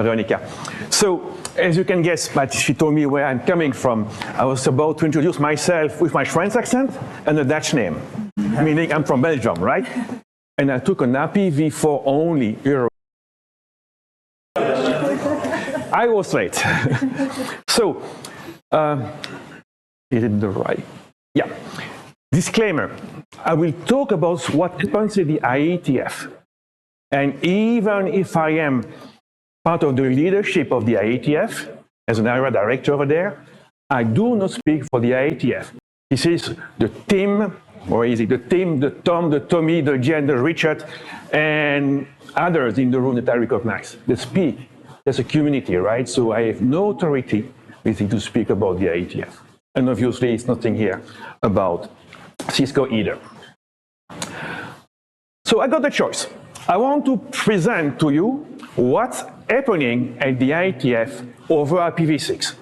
Veronica. So, as you can guess, but she told me where I'm coming from. I was about to introduce myself with my French accent and a Dutch name, meaning I'm from Belgium, right? And I took an IPv4 only Euro. I was late. So, is it the right? Yeah. Disclaimer. I will talk about what happens in the IETF. And even if I am part of the leadership of the IETF, as an area director over there, I do not speak for the IETF. This is the team, or is it the team, the Tom, the Tommy, the Jen, the Richard, and others in the room that I recognize. They speak. There's a community, right? So I have no authority basically to speak about the IETF. And obviously, it's nothing here about Cisco either. So I got the choice. I want to present to you what's happening at the IETF over IPv6.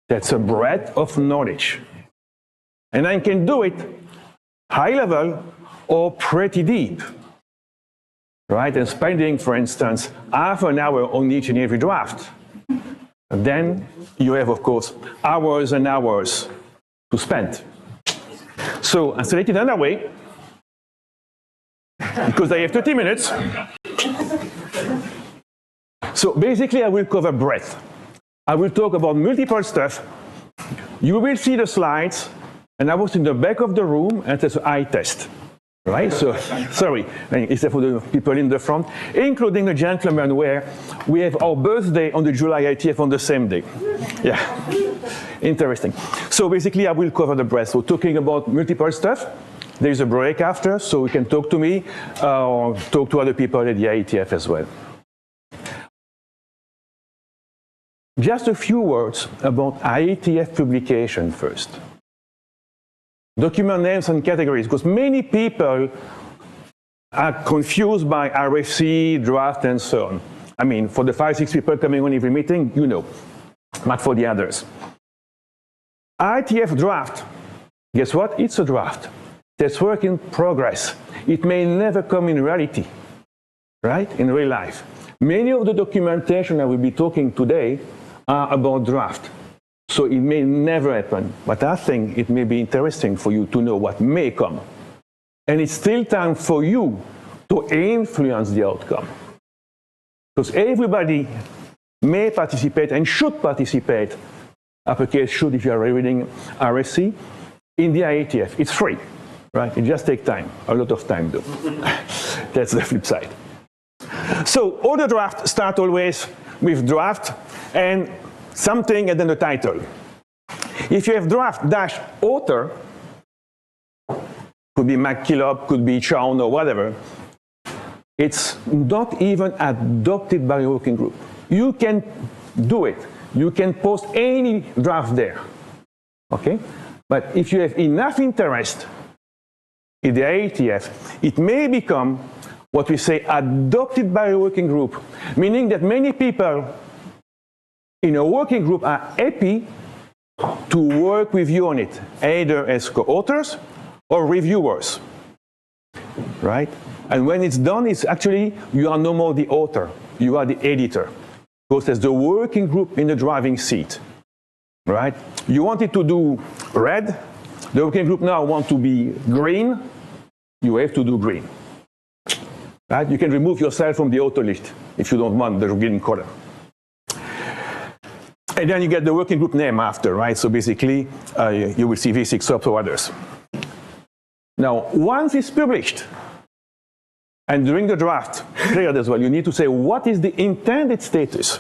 That's a breadth of knowledge. And I can do it high level or pretty deep. Right? And spending, for instance, half an hour on each and every draft. And then you have, of course, hours and hours to spend. So I select it another way, because I have 30 minutes. So basically, I will cover breadth. I will talk about multiple stuff. You will see the slides, and I was in the back of the room, and there's an eye test. Right? So, sorry, except for the people in the front, including the gentleman where we have our birthday on the July IETF on the same day. Yeah, interesting. So basically, I will cover the breadth. So talking about multiple stuff. There's a break after, so you can talk to me or talk to other people at the IETF as well. Just a few words about IETF publication first. Document names and categories, because many people are confused by RFC, draft, and so on. I mean, for the 5-6 people coming on every meeting, you know, not for the others. IETF draft, guess what? It's a draft. That's work in progress. It may never come in reality, right? In real life. Many of the documentation I will be talking today are about draft. So it may never happen, but I think it may be interesting for you to know what may come. And it's still time for you to influence the outcome. Because everybody may participate and should participate, uppercase should if you are reading RFC, in the IETF. It's free, right? It just takes time, a lot of time though. That's the flip side. So all the drafts start always with draft and something and then the title. If you have draft-author, could be McKillop, could be Chown or whatever, it's not even adopted by a working group. You can do it. You can post any draft there. Okay? But if you have enough interest in the IETF, it may become what we say adopted by a working group, meaning that many people in a working group are happy to work with you on it, either as co-authors or reviewers, right? And when it's done, it's actually, you are no more the author, you are the editor, because there's the working group in the driving seat, right? You wanted to do red, the working group now want to be green, you have to do green, right? You can remove yourself from the author list if you don't want the green color. And then you get the working group name after, right? So basically, you will see V6 subs or others. Now, once it's published, and during the draft period as well, you need to say what is the intended status.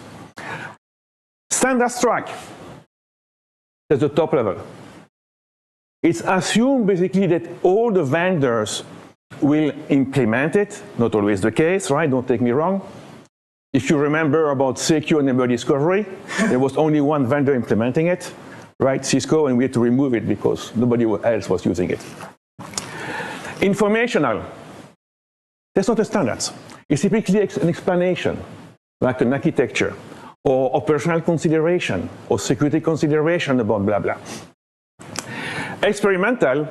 Standard strike, that's the top level. It's assumed basically that all the vendors will implement it. Not always the case, right? Don't take me wrong. If you remember about secure neighbor discovery, there was only one vendor implementing it, right? Cisco, and we had to remove it because nobody else was using it. Informational. That's not a standard. It's typically an explanation, like an architecture, or operational consideration, or security consideration about blah, blah. Experimental.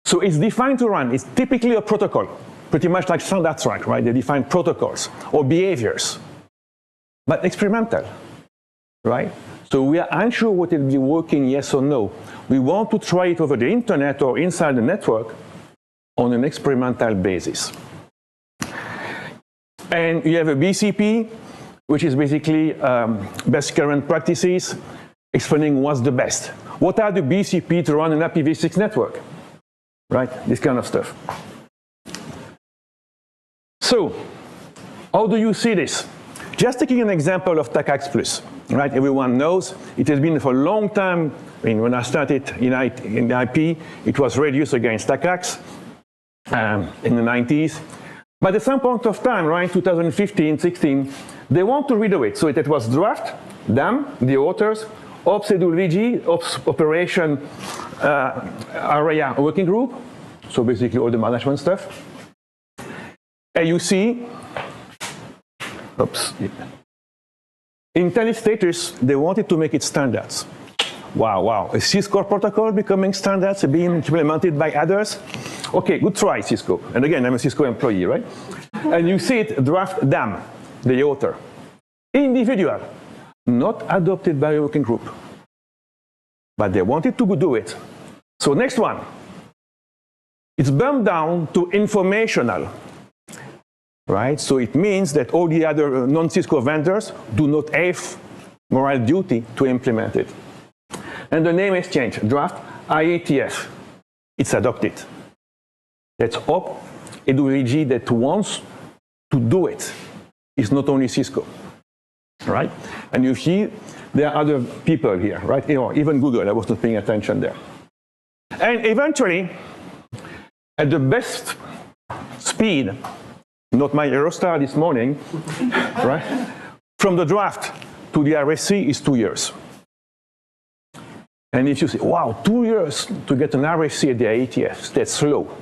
So it's defined to run. It's typically a protocol, pretty much like standard track, right? They define protocols or behaviors but experimental, right? So we are unsure what will be working, yes or no. We want to try it over the internet or inside the network on an experimental basis. And you have a BCP, which is basically best current practices, explaining what's the best. What are the BCP to run an IPv6 network? Right, this kind of stuff. So, how do you see this? Just taking an example of TACAX Plus, right? Everyone knows it has been for a long time. I mean, when I started in IP, it was reduced against TACAX in the 90s. But at some point of time, right, 2015, 16, they want to redo it. So it was draft, them, the authors, OPS-EDU-VG, Ops Operation Area Working Group, so basically all the management stuff. And you see, in Telnet status, they wanted to make it standards. Wow, a Cisco protocol becoming standards, being implemented by others. Okay, good try, Cisco. And again, I'm a Cisco employee, right? And you see it, draft them, the author. Individual, not adopted by a working group. But they wanted to do it. So next one. It's bumped down to informational. Right? So it means that all the other non-Cisco vendors do not have moral duty to implement it. And the name has changed. Draft IETF. It's adopted. That's OPS-EDU-VG that wants to do it. It's not only Cisco. Right? And you see there are other people here, right? You know, even Google, I was not paying attention there. And eventually, at the best speed, not my Eurostar this morning, right? From the draft to the RSC is 2 years. And if you say, wow, 2 years to get an RSC at the IETF, that's slow.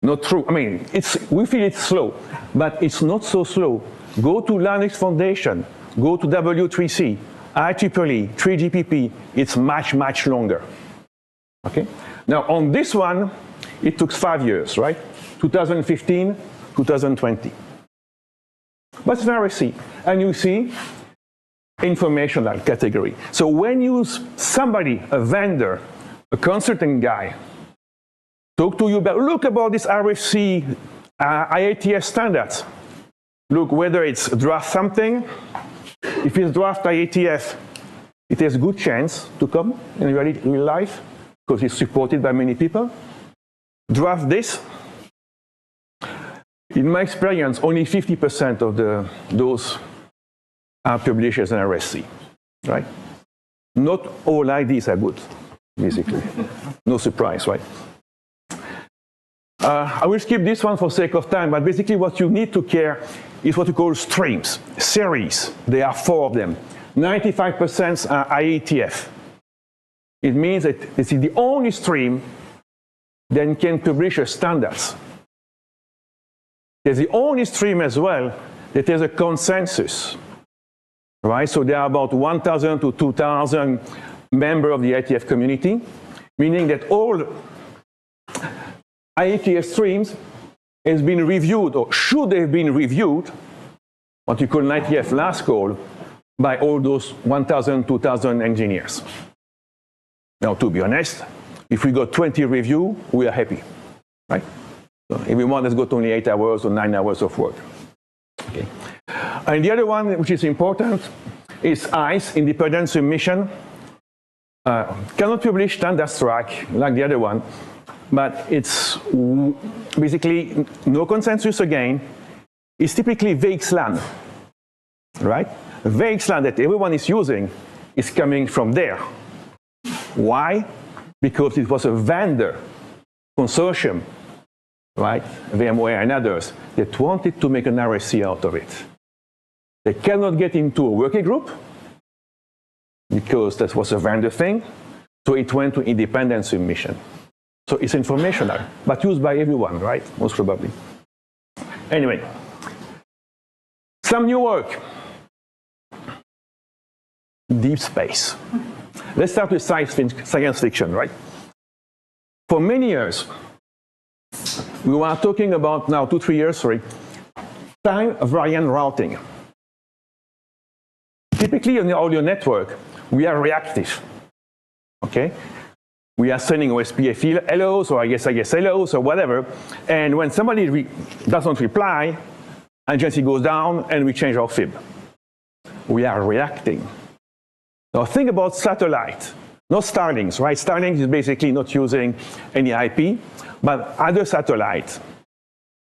Not true. I mean, we feel it's slow, but it's not so slow. Go to Linux Foundation, go to W3C, IEEE, 3GPP, it's much, much longer. Okay? Now, on this one, it took 5 years, right? 2015, 2020. But it's an RSC. And you see, informational category. So when you somebody, a vendor, a consulting guy, talk to you about, look about this RFC, IETF standards. Look whether it's draft something. If it's draft IETF, it has a good chance to come in real life because it's supported by many people. Draft this. In my experience, only 50% of those are published as an RSC, right? Not all IDs are good, basically. No surprise, right? I will skip this one for sake of time, but basically what you need to care is what you call streams, series. There are 4 of them. 95% are IETF. It means that this is the only stream that can publish standards. There's the only stream as well that has a consensus, right? So there are about 1,000 to 2,000 members of the IETF community, meaning that all IETF streams has been reviewed, or should have been reviewed, what you call an IETF last call, by all those 1,000, 2,000 engineers. Now, to be honest, if we got 20 review, we are happy, right? So everyone has got only 8 hours or 9 hours of work. Okay. And the other one, which is important, is ICE, independent submission. Cannot publish standard track like the other one, but it's basically no consensus again. It's typically VXLAN, right? VXLAN that everyone is using is coming from there. Why? Because it was a vendor consortium, right? VMware and others that wanted to make an RSC out of it. They cannot get into a working group because that was a vendor thing. So it went to independent submission. So it's informational, but used by everyone, right? Most probably. Anyway, some new work. Deep space. Let's start with science fiction, right? For many years, we were talking about now 2-3 years, time variant routing. typically on the audio network, we are reactive, okay? We are sending OSPF hellos or I guess hellos or whatever, and when somebody doesn't reply, agency goes down and we change our fib. We are reacting. Now think about satellite, not Starlinks, right? Starlink is basically not using any IP, but other satellites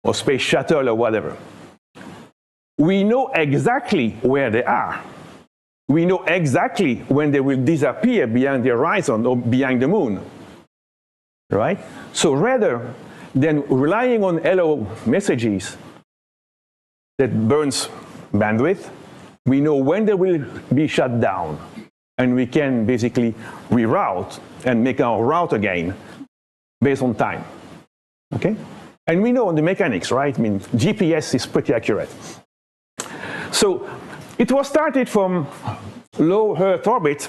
or space shuttle or whatever. We know exactly where they are. We know exactly when they will disappear behind the horizon or behind the moon, right? So rather than relying on hello messages that burns bandwidth, we know when they will be shut down, and we can basically reroute and make our route again based on time, okay? And we know on the mechanics, right? I mean, GPS is pretty accurate. So it was started from low Earth orbit,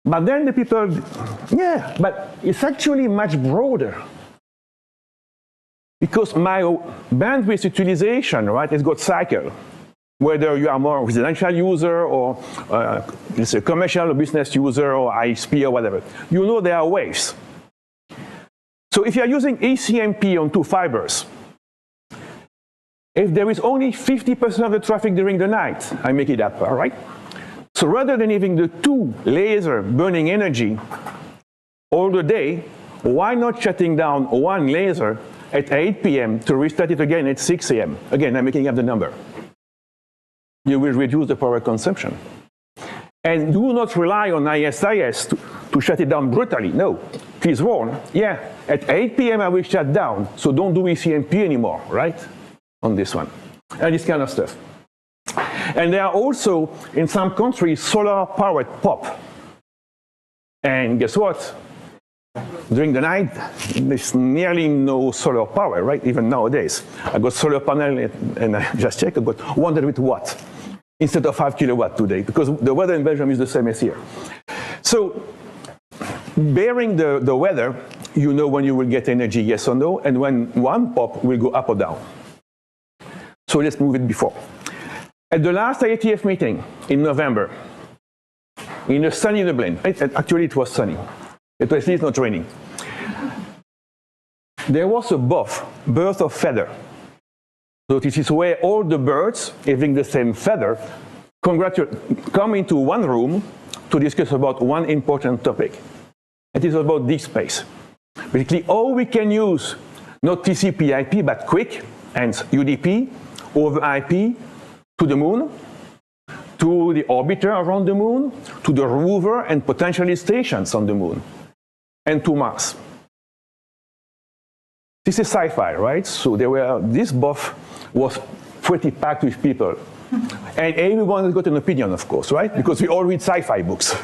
but then the people, yeah, but it's actually much broader. Because my bandwidth utilization, right, has got cycle. Whether you are more residential user or it's a commercial or business user or ISP or whatever, you know there are waves. So if you are using ECMP on 2 fibers, if there is only 50% of the traffic during the night, I make it up, all right? So rather than having the 2 lasers burning energy all the day, why not shutting down 1 laser at 8 p.m. to restart it again at 6 a.m.? Again, I'm making up the number. You will reduce the power consumption. And do not rely on ISIS to shut it down brutally. No, please warn, yeah, at 8 p.m. I will shut down, so don't do ECMP anymore, right? On this one, and this kind of stuff. And there are also, in some countries, solar-powered POP. And guess what? During the night, there's nearly no solar power, right? Even nowadays. I got solar panel, and I just checked, I got 100 watts instead of 5 kilowatt today, because the weather in Belgium is the same as here. So, bearing the weather, you know when you will get energy, yes or no, and when one POP will go up or down. So let's move it before. At the last IETF meeting in November, in a sunny Dublin, actually it was sunny, at least not raining, there was a birth of feather. So this is where all the birds having the same feather come into one room to discuss about one important topic. It is about deep space. Basically, all we can use, not TCP/IP, but quick, and UDP, over IP, to the moon, to the orbiter around the moon, to the rover and potentially stations on the moon, and to Mars. This is sci-fi, right? So this buff was pretty packed with people. And everyone has got an opinion, of course, right? Because we all read sci-fi books.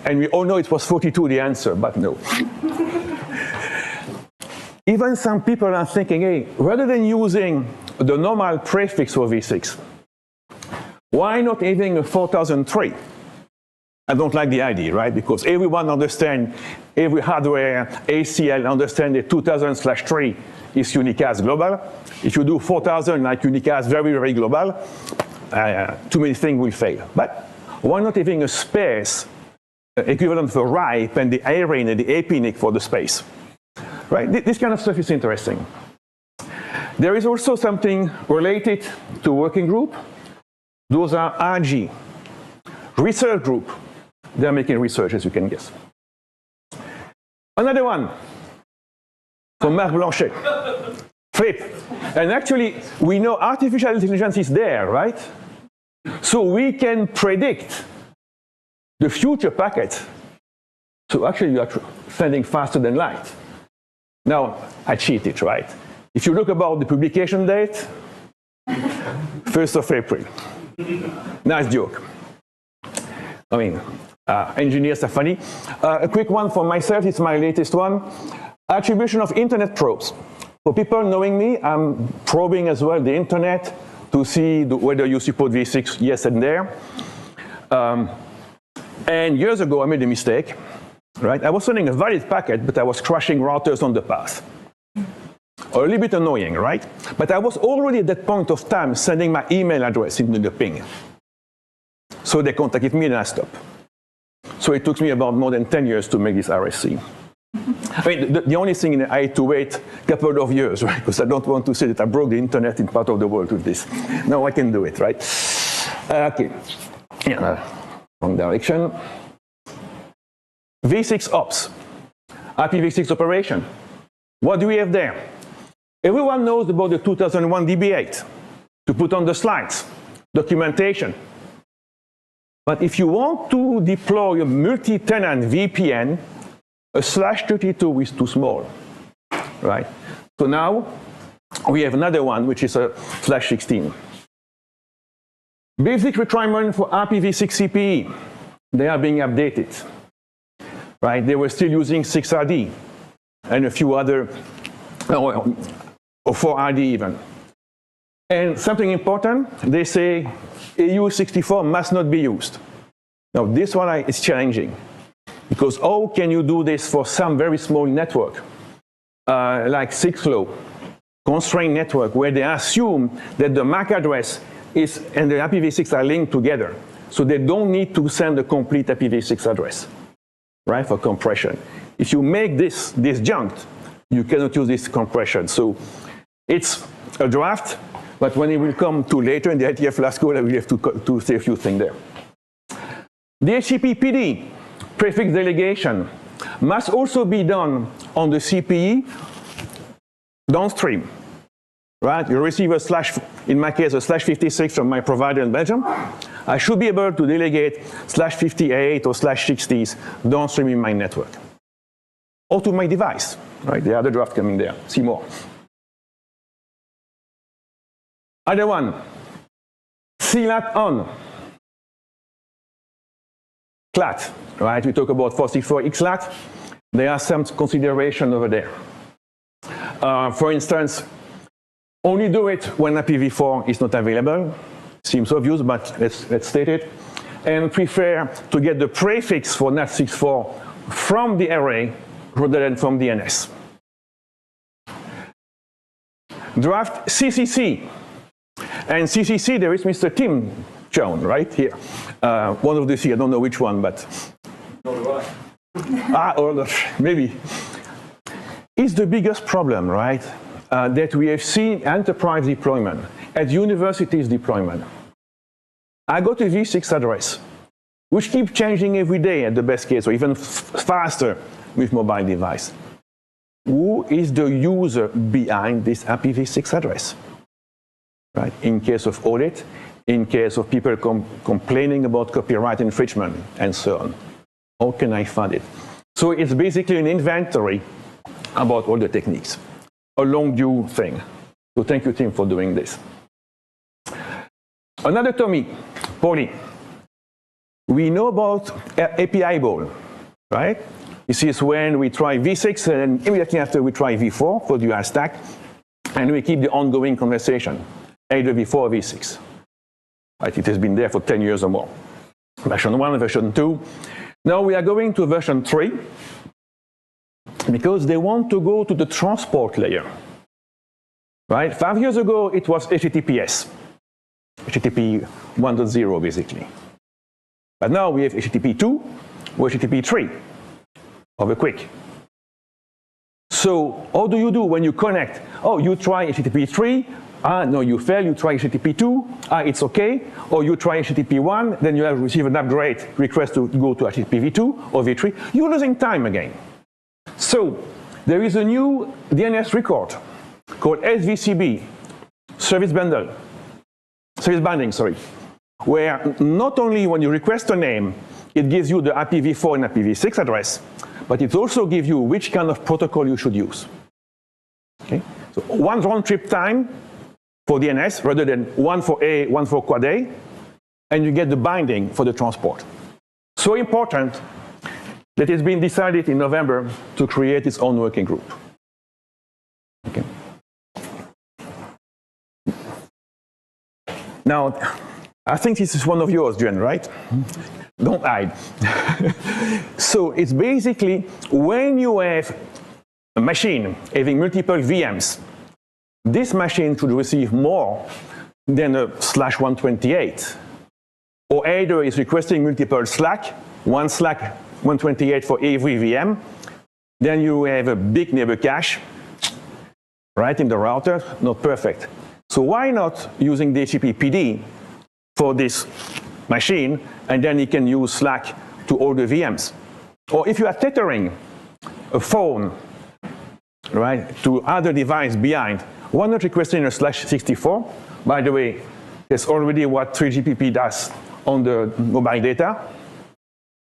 And we all know it was 42 the answer, but no. Even some people are thinking, hey, rather than using the normal prefix for V6, why not having a 4003? I don't like the idea, right? Because everyone understands, every hardware, ACL understands that 2000/3 is unicast global. If you do 4000 like unicast very, very global, too many things will fail. But why not having a space equivalent for RIPE and the ARIN and the APNIC for the space? Right? This kind of stuff is interesting. There is also something related to working group. Those are RG, research group. They are making research, as you can guess. Another one from Marc Blanchet, FLIP. And actually, we know artificial intelligence is there, right? So we can predict the future packet. So actually, you are sending faster than light. Now, I cheated, right? If you look about the publication date, 1st of April. Nice joke. I mean, engineers are funny. A quick one for myself, it's my latest one. Attribution of internet probes. For people knowing me, I'm probing as well the internet to see whether you support V6, yes and there. And years ago, I made a mistake, right? I was sending a valid packet, but I was crashing routers on the path. A little bit annoying, right? But I was already at that point of time sending my email address into the ping. So they contacted me and I stopped. So it took me about more than 10 years to make this RSC. I mean, the only thing I had to wait a couple of years, right? Because I don't want to say that I broke the internet in part of the world with this. Now I can do it, right? Okay. Yeah, wrong direction. V6 ops, IPv6 operation. What do we have there? Everyone knows about the 2001 DB8 to put on the slides, documentation. But if you want to deploy a multi-tenant VPN, a /32 is too small, right? So now we have another one, which is a /16. Basic requirement for IPv6 CPE, they are being updated, right? They were still using 6RD and a few other, or 4RD even. And something important, they say EU64 must not be used. Now this one is challenging, because how can you do this for some very small network, like 6LoW, constrained network, where they assume that the MAC address and the IPv6 are linked together, so they don't need to send a complete IPv6 address, right, for compression. If you make this disjunct, you cannot use this compression. So it's a draft, but when it will come to later in the IETF last call, I will have to say a few things there. The HTTP PD, prefix delegation, must also be done on the CPE downstream. Right? You receive a in my case, a /56 from my provider in Belgium. I should be able to delegate /58 or /60s downstream in my network. Or to my device, right? The other draft coming there. See more. Other one, CLAT on. CLAT, right? We talk about 464 XLAT. There are some consideration over there. For instance, only do it when IPv4 is not available. Seems obvious, but let's state it. And prefer to get the prefix for NAT64 from the array rather than from DNS. Draft CCC. And CCC, there is Mr. Tim John, right here. One of the C, I don't know which one, but. Or maybe. It's the biggest problem, right? That we have seen enterprise deployment, at universities deployment. I got a V6 address, which keeps changing every day at the best case, or even faster with mobile device. Who is the user behind this IPv6 address? Right? In case of audit, in case of people complaining about copyright infringement, and so on. How can I find it? So it's basically an inventory about all the techniques. A long due thing. So thank you, Tim, for doing this. Another Tommy, Paulie. We know about API ball, right? This is when we try V6 and immediately after we try V4 for the UI stack, and we keep the ongoing conversation, either V4 or V6. Right? It has been there for 10 years or more. Version 1, version 2. Now we are going to version 3. Because they want to go to the transport layer. Right? 5 years ago, it was HTTPS. HTTP 1.0, basically. But now we have HTTP 2 or HTTP 3, over quick. So how do you do when you connect? Oh, you try HTTP 3. No, you fail, you try HTTP 2. It's okay. Or you try HTTP 1, then you have received an upgrade request to go to HTTP v2 or v3. You're losing time again. So there is a new DNS record called SVCB, service bundling, where not only when you request a name, it gives you the IPv4 and IPv6 address, but it also gives you which kind of protocol you should use. Okay? So one round trip time for DNS rather than one for A, one for quad A, and you get the binding for the transport. So important that it's been decided in November to create its own working group. Okay. Now, I think this is one of yours, Jen, right? Don't hide. So it's basically when you have a machine having multiple VMs, this machine should receive more than a /128. or either is requesting multiple slack, one slack 128 for every VM, then you have a big neighbor cache right in the router, not perfect. So why not using DHCP PD for this machine, and then you can use Slack to all the VMs? Or if you are tethering a phone, right, to other device behind, why not requesting a /64? By the way, that's already what 3GPP does on the mobile data.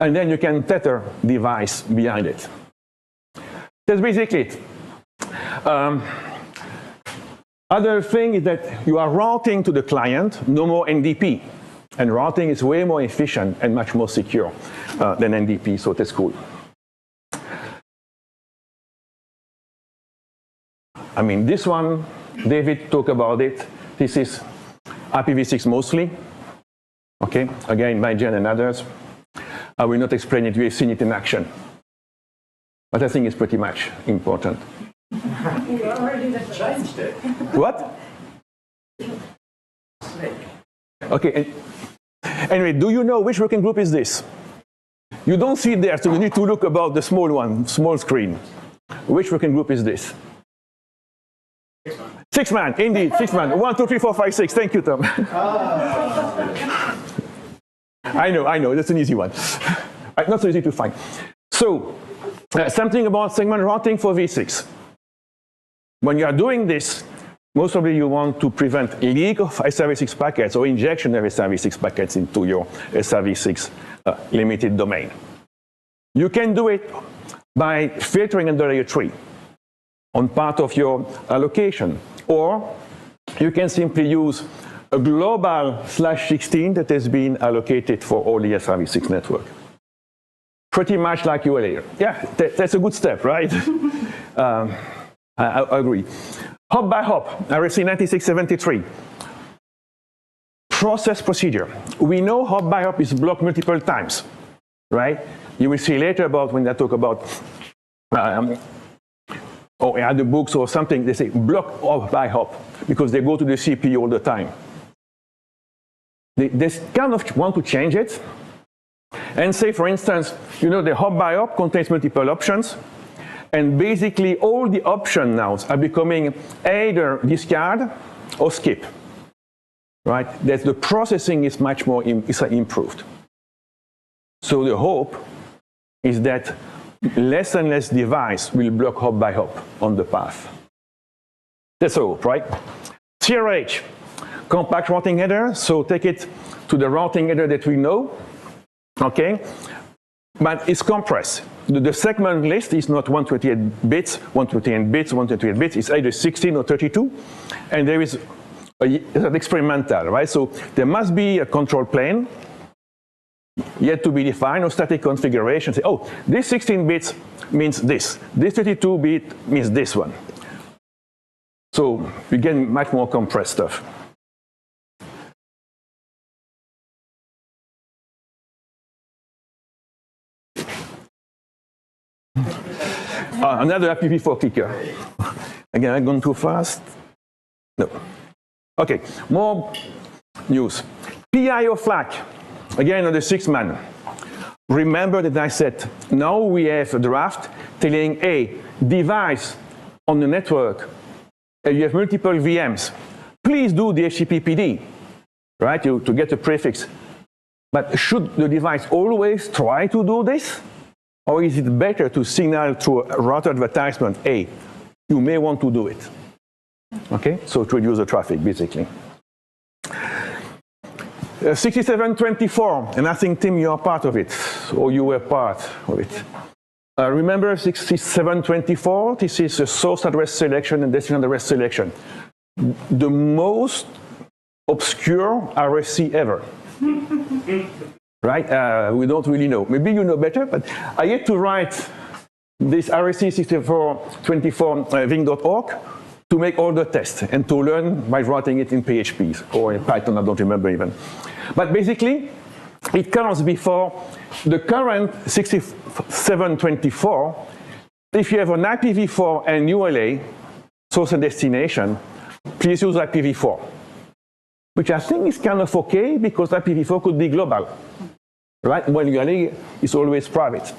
And then you can tether device behind it. That's basically it. Other thing is that you are routing to the client, no more NDP. And routing is way more efficient and much more secure than NDP, so that's cool. I mean, this one, David talked about it. This is IPv6 mostly. Okay, again, Vyncke and others. I will not explain it, you have seen it in action. But I think it's pretty much important. You already changed it. What? Okay, anyway, do you know which working group is this? You don't see it there, so you need to look about the small one, small screen. Which working group is this? 6 man, indeed, 6 man. 1, 2, 3, 4, 5, 6. Thank you, Tom. I know, that's an easy one. Not so easy to find. So, something about segment routing for V6. When you are doing this, most probably you want to prevent leak of SRv6 packets or injection of SRv6 packets into your SRv6 limited domain. You can do it by filtering under layer 3 on part of your allocation, or you can simply use a global /16 that has been allocated for all the SRv6 network. Pretty much like ULA. Yeah, that's a good step, right? I agree. Hop by hop, RFC 9673. Process procedure. We know hop by hop is blocked multiple times, right? You will see later about when I talk about or other books or something, they say block hop by hop because they go to the CPU all the time. They kind of want to change it and say, for instance, you know, the hop by hop contains multiple options, and basically all the options now are becoming either discard or skip, right? That the processing is much more improved. So the hope is that less and less device will block hop by hop on the path. That's the hope, right? CRH, compact routing header, so take it to the routing header that we know, okay? But it's compressed. The segment list is not 128 bits, 128 bits, 128 bits, it's either 16 or 32, and there is an experimental, right? So there must be a control plane yet to be defined, or static configuration. Say, oh, this 16 bits means this 32 bit means this one. So you get much more compressed stuff. Another IPv4 clicker. Again, I've gone too fast. No. Okay, more news. PIO flag. Again, on the 6 man. Remember that I said, now we have a draft telling a device on the network, you have multiple VMs. Please do the HTTP/PD, right, to get a prefix. But should the device always try to do this? Or is it better to signal through a router advertisement, hey, you may want to do it? Okay, so to reduce the traffic, basically. 6724, and I think, Tim, you are part of it, or you were part of it. Remember 6724? This is a source address selection and destination address selection. The most obscure RFC ever. Right? We don't really know. Maybe you know better, but I had to write this RFC 6424 Vyncke.org to make all the tests and to learn by writing it in PHP or in Python, I don't remember even. But basically, it comes before the current 6724. If you have an IPv4 and ULA, source and destination, please use IPv4. which I think is kind of okay because IPv4 could be global, right? When ULA is always private.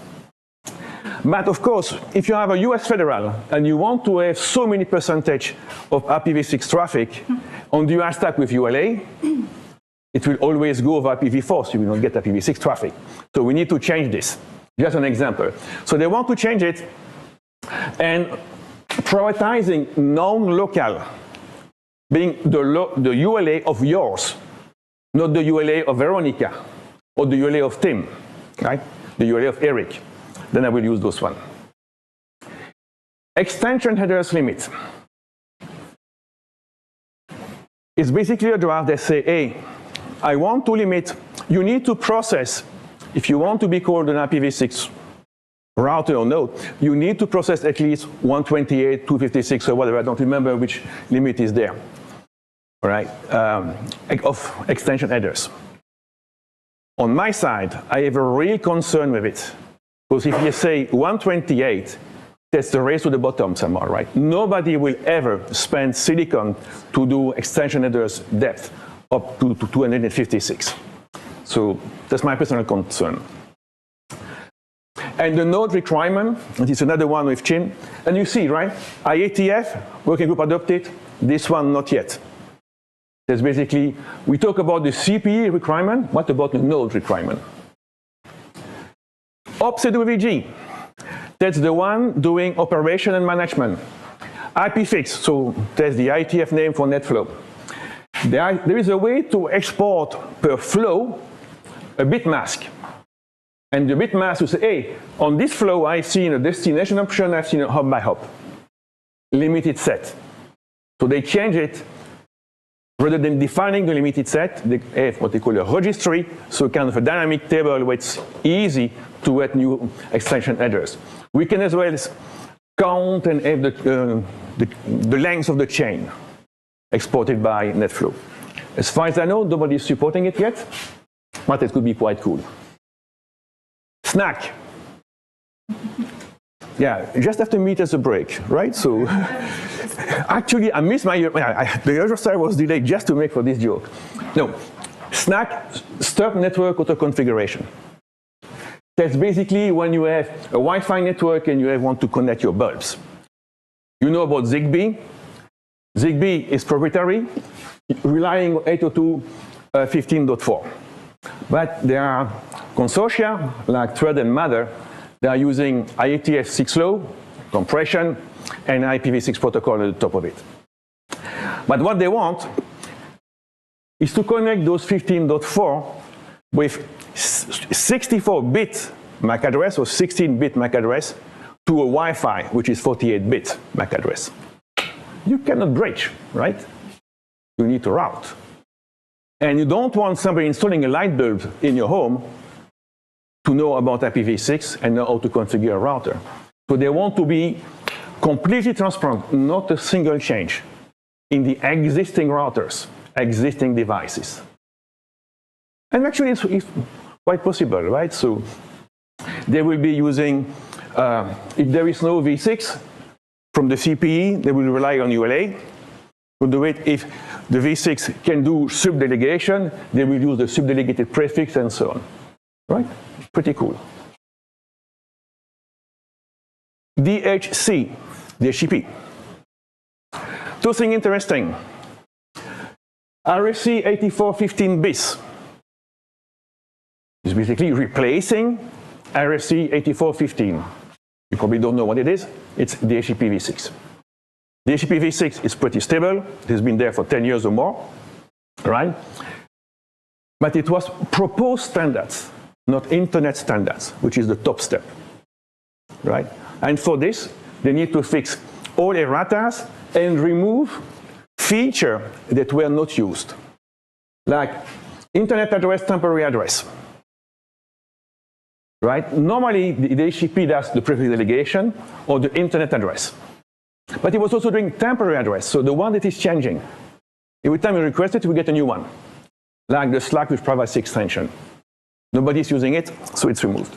But of course, if you have a US federal and you want to have so many percentage of IPv6 traffic on the dual stack with ULA, it will always go over IPv4, so you will not get IPv6 traffic. So we need to change this. Just an example. So they want to change it and prioritizing non-local, being the ULA of yours, not the ULA of Veronica or the ULA of Tim, right? The ULA of Eric. Then I will use those one. Extension headers limit. It's basically a draft that say, hey, I want to limit, you need to process, if you want to be called an IPv6 router or node, you need to process at least 128, 256 or whatever, I don't remember which limit is there, all right, of extension headers. On my side, I have a real concern with it. Because if you say 128, that's the race to the bottom somehow, right? Nobody will ever spend silicon to do extension headers depth up to 256. So that's my personal concern. And the node requirement, and it's another one with Chin. And you see, right? IETF, working group adopted, this one not yet. That's basically, we talk about the CPE requirement, what about the node requirement? OPSEDOVG, that's the one doing operation and management. IPv6, so that's the IETF name for NetFlow. There is a way to export per flow a bit mask. And the bit mask will say, hey, on this flow I've seen a destination option, I've seen a hop by hop. Limited set. So they change it. Rather than defining the limited set, they have what they call a registry, so kind of a dynamic table where it's easy to add new extension headers. We can as well count and have the length of the chain exported by NetFlow. As far as I know, nobody is supporting it yet, but it could be quite cool. Snack. Yeah, just after meters a break, right? So actually, I missed my, the other side was delayed just to make for this joke. No, snack, stop network auto configuration. That's basically when you have a Wi-Fi network and you want to connect your bulbs. You know about Zigbee. Zigbee is proprietary, relying on 802.15.4. But there are consortia like Thread and Matter that are using IETF 6 low, compression, and IPv6 protocol at the top of it. But what they want is to connect those 15.4 with 64-bit MAC address or 16-bit MAC address to a Wi-Fi, which is 48-bit MAC address. You cannot bridge, right? You need to route. And you don't want somebody installing a light bulb in your home to know about IPv6 and know how to configure a router. So they want to be completely transparent, not a single change in the existing routers, existing devices. And actually, it's quite possible, right? So they will be using, if there is no V6 from the CPE, they will rely on ULA. To do it, if the V6 can do subdelegation, they will use the subdelegated prefix and so on, right? Pretty cool. DHC, DHCP. Two things interesting. RFC 8415 bis is basically replacing RFC 8415. You probably don't know what it is. It's DHCP-v6. DHCP-v6 is pretty stable. It has been there for 10 years or more, right? But it was proposed standards, not internet standards, which is the top step, right? And for this, they need to fix all erratas and remove features that were not used, like internet address, temporary address, right? Normally, the DHCP does the prefix delegation or the internet address. But it was also doing temporary address, so the one that is changing. Every time you request it, we get a new one, like the Slack with privacy extension. Nobody's using it, so it's removed.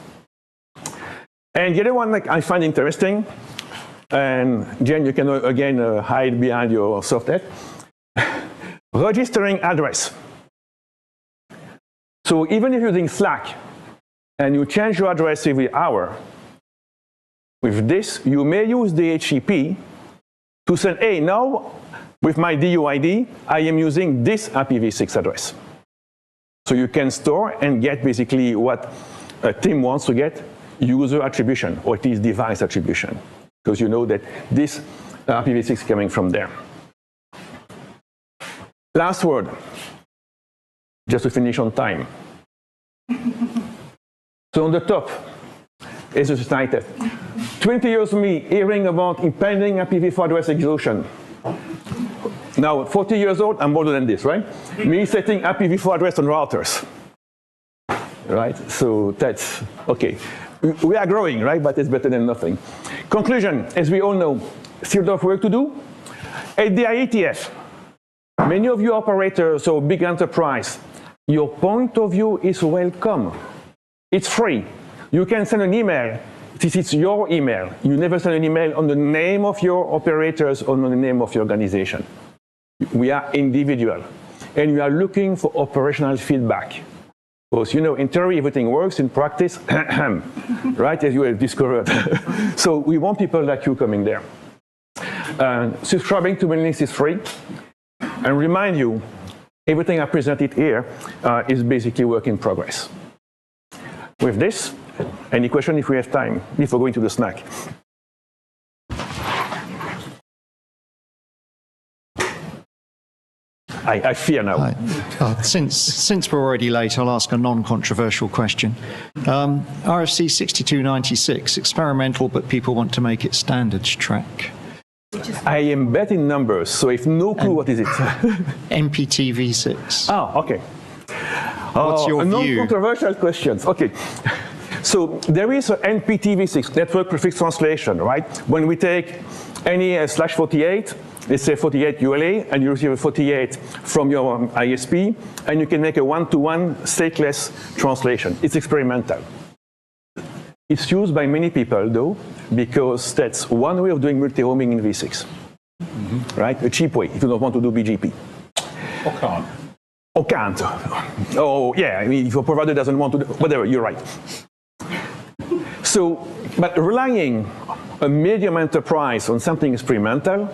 And the other one that I find interesting, and Jen, you can again hide behind your soft hat. registering address. So even if you're using Slack and you change your address every hour, with this, you may use the HTTP to say, hey, now with my DUID, I am using this IPv6 address. So you can store and get basically what a team wants to get, user attribution, or at least device attribution, because you know that this IPv6 is coming from there. Last word, just to finish on time. So on the top is the society. 20 years of me hearing about impending IPv4 address exhaustion. Now, 40 years old, I'm older than this, right? Me setting IPv4 address on routers. Right? So that's okay. We are growing, right? But it's better than nothing. Conclusion, as we all know, still a lot of work to do. At the IETF, many of you operators or big enterprise, your point of view is welcome. It's free. You can send an email. This is your email. You never send an email on the name of your operators or on the name of your organization. We are individual. And we are looking for operational feedback. Because, you know, in theory, everything works. In practice, right, as you have discovered. So we want people like you coming there. Subscribing to mailing list is free. And remind you, everything I presented here is basically work in progress. With this, any question if we have time, before going to the snack? I fear now. Since we're already late, I'll ask a non-controversial question. RFC 6296, experimental, but people want to make it standards track. I am bad in numbers, so I have no clue what is it. IPv6. Oh, okay. What's your view? Non-controversial questions. Okay. So there is an NPTV6, network prefix translation, right? When we take any /48, let's say 48 ULA, and you receive a 48 from your ISP, and you can make a one-to-one stateless translation. It's experimental. It's used by many people, though, because that's one way of doing multi-roaming in V6, right? A cheap way, if you don't want to do BGP. Or can't. Or can't. Oh, yeah, I mean, if your provider doesn't want to do, whatever, you're right. So, but relying a medium enterprise on something experimental,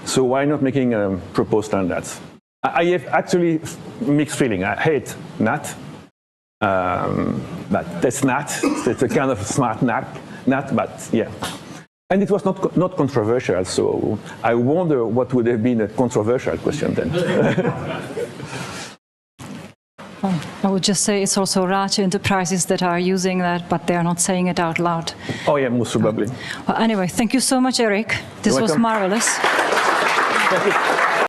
so why not making proposed standards? I have actually mixed feeling. I hate NAT, but that's NAT. It's a kind of smart NAT, but yeah. And it was not controversial, so I wonder what would have been a controversial question then. I would just say it's also large enterprises that are using that, but they are not saying it out loud. Oh yeah, most probably. Well, anyway, thank you so much, Eric. This was marvelous. Thank you.